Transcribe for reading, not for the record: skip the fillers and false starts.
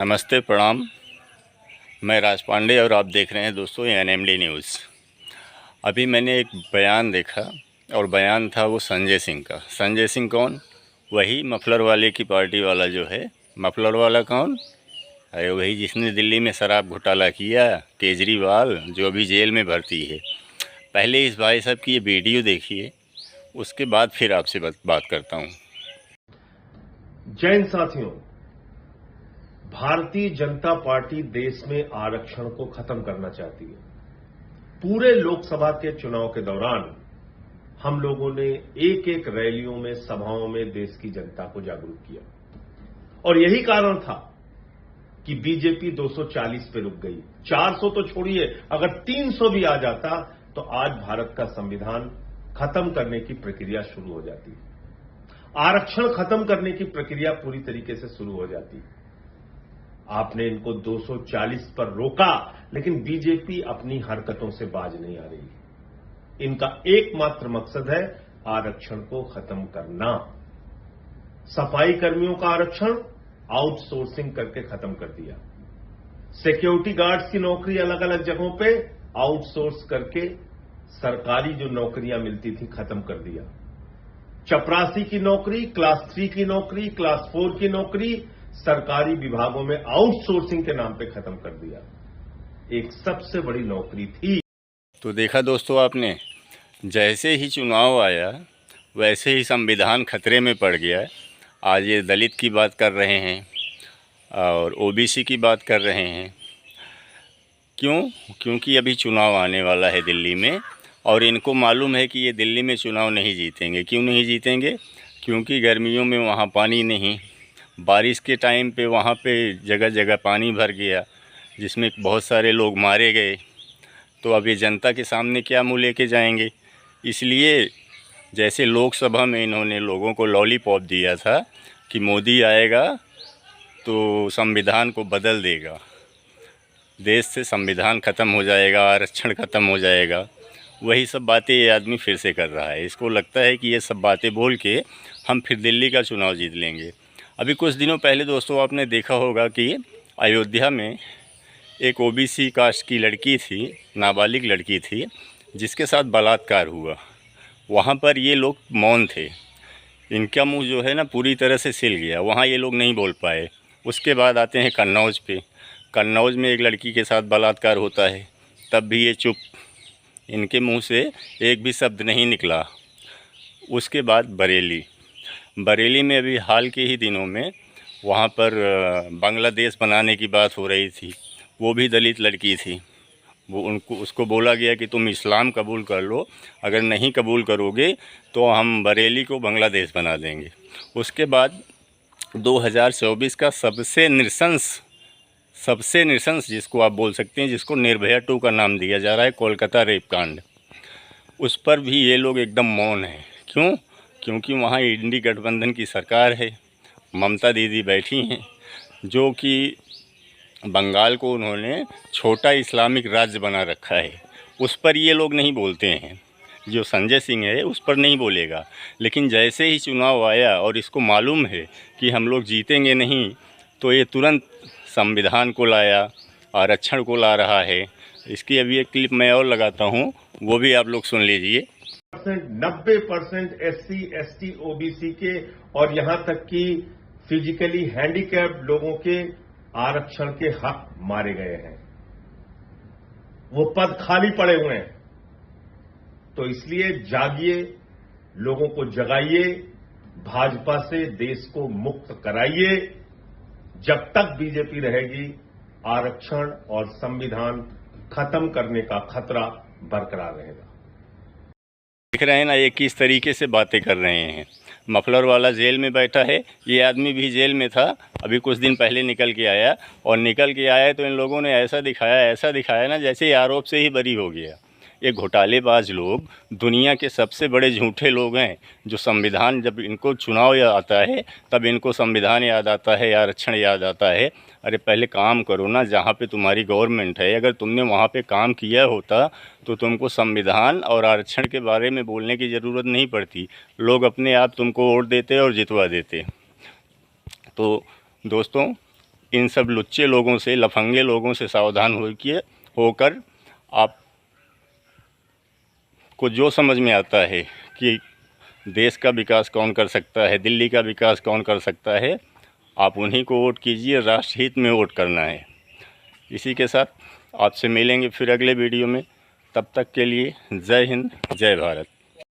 नमस्ते, प्रणाम। मैं राज पांडे और आप देख रहे हैं दोस्तों एनएमडी न्यूज़। अभी मैंने एक बयान देखा और बयान था वो संजय सिंह का। संजय सिंह कौन? वही मफलर वाले की पार्टी वाला जो है। मफलर वाला कौन? अरे वही जिसने दिल्ली में शराब घोटाला किया, केजरीवाल, जो अभी जेल में भर्ती है। पहले इस भाई साहब की ये वीडियो देखिए, उसके बाद फिर आपसे बात करता हूँ। जय हिंद साथियों, भारतीय जनता पार्टी देश में आरक्षण को खत्म करना चाहती है। पूरे लोकसभा के चुनाव के दौरान हम लोगों ने एक एक रैलियों में, सभाओं में देश की जनता को जागरूक किया और यही कारण था कि बीजेपी 240 पे रुक गई। 400 तो छोड़िए, अगर 300 भी आ जाता तो आज भारत का संविधान खत्म करने की प्रक्रिया शुरू हो जाती, आरक्षण खत्म करने की प्रक्रिया पूरी तरीके से शुरू हो जाती। आपने इनको 240 पर रोका, लेकिन बीजेपी अपनी हरकतों से बाज नहीं आ रही। इनका एकमात्र मकसद है आरक्षण को खत्म करना। सफाई कर्मियों का आरक्षण आउटसोर्सिंग करके खत्म कर दिया। सिक्योरिटी गार्ड्स की नौकरी अलग अलग जगहों पे आउटसोर्स करके सरकारी जो नौकरियां मिलती थी खत्म कर दिया। चपरासी की नौकरी, क्लास 3 की नौकरी, क्लास 4 की नौकरी सरकारी विभागों में आउटसोर्सिंग के नाम पे खत्म कर दिया। एक सबसे बड़ी नौकरी थी। तो देखा दोस्तों आपने, जैसे ही चुनाव आया वैसे ही संविधान खतरे में पड़ गया। आज ये दलित की बात कर रहे हैं और ओबीसी की बात कर रहे हैं। क्यों? क्योंकि अभी चुनाव आने वाला है दिल्ली में और इनको मालूम है कि ये दिल्ली में चुनाव नहीं जीतेंगे। क्यों नहीं जीतेंगे? क्योंकि गर्मियों में वहाँ पानी नहीं, बारिश के टाइम पे वहाँ पे जगह जगह पानी भर गया, जिसमें बहुत सारे लोग मारे गए। तो अब ये जनता के सामने क्या मुँह लेके जाएंगे? इसलिए जैसे लोकसभा में इन्होंने लोगों को लॉलीपॉप दिया था कि मोदी आएगा तो संविधान को बदल देगा, देश से संविधान ख़त्म हो जाएगा, आरक्षण ख़त्म हो जाएगा, वही सब बातें ये आदमी फिर से कर रहा है। इसको लगता है कि ये सब बातें बोल के हम फिर दिल्ली का चुनाव जीत लेंगे। अभी कुछ दिनों पहले दोस्तों आपने देखा होगा कि अयोध्या में एक ओबीसी कास्ट की लड़की थी, नाबालिग लड़की थी, जिसके साथ बलात्कार हुआ। वहाँ पर ये लोग मौन थे। इनका मुंह जो है ना पूरी तरह से सिल गया, वहाँ ये लोग नहीं बोल पाए। उसके बाद आते हैं कन्नौज पे। कन्नौज में एक लड़की के साथ बलात्कार होता है, तब भी ये चुप, इनके मुंह से एक भी शब्द नहीं निकला। उसके बाद बरेली में अभी हाल के ही दिनों में वहाँ पर बांग्लादेश बनाने की बात हो रही थी। वो भी दलित लड़की थी। उसको बोला गया कि तुम इस्लाम कबूल कर लो, अगर नहीं कबूल करोगे तो हम बरेली को बांग्लादेश बना देंगे। उसके बाद 2024 का सबसे नृशंस जिसको आप बोल सकते हैं, जिसको निर्भया 2 का नाम दिया जा रहा है, कोलकाता रेप कांड, उस पर भी ये लोग एकदम मौन हैं। क्यों? क्योंकि वहाँ इंडी गठबंधन की सरकार है, ममता दीदी बैठी हैं, जो कि बंगाल को उन्होंने छोटा इस्लामिक राज्य बना रखा है। उस पर ये लोग नहीं बोलते हैं। जो संजय सिंह है उस पर नहीं बोलेगा, लेकिन जैसे ही चुनाव आया और इसको मालूम है कि हम लोग जीतेंगे नहीं, तो ये तुरंत संविधान को लाया, आरक्षण को ला रहा है। इसकी अभी एक क्लिप मैं और लगाता हूँ, वो भी आप लोग सुन लीजिए। 90% SC, ST, OBC के और यहां तक कि फिजिकली हैंडीकैप्ड लोगों के आरक्षण के हक मारे गए हैं। वो पद खाली पड़े हुए हैं। तो इसलिए जागिए, लोगों को जगाइए, भाजपा से देश को मुक्त कराइए। जब तक बीजेपी रहेगी, आरक्षण और संविधान खत्म करने का खतरा बरकरार रहेगा। देख रहे हैं ना ये किस तरीके से बातें कर रहे हैं। मफलर वाला जेल में बैठा है, ये आदमी भी जेल में था, अभी कुछ दिन पहले निकल के आया, और निकल के आया तो इन लोगों ने ऐसा दिखाया ना जैसे ये आरोप से ही बरी हो गया। ये घोटालेबाज लोग दुनिया के सबसे बड़े झूठे लोग हैं, जो संविधान, जब इनको चुनाव याद आता है तब इनको संविधान याद आता है, आरक्षण याद आता है। अरे पहले काम करो ना, जहाँ पे तुम्हारी गवर्नमेंट है, अगर तुमने वहाँ पे काम किया होता तो तुमको संविधान और आरक्षण के बारे में बोलने की ज़रूरत नहीं पड़ती। लोग अपने आप तुमको वोट देते और जितवा देते। तो दोस्तों, इन सब लुच्चे लोगों से, लफंगे लोगों से सावधान होकर आप को जो समझ में आता है कि देश का विकास कौन कर सकता है, दिल्ली का विकास कौन कर सकता है, आप उन्हीं को वोट कीजिए। राष्ट्रहित में वोट करना है। इसी के साथ आपसे मिलेंगे फिर अगले वीडियो में। तब तक के लिए जय हिंद, जय भारत।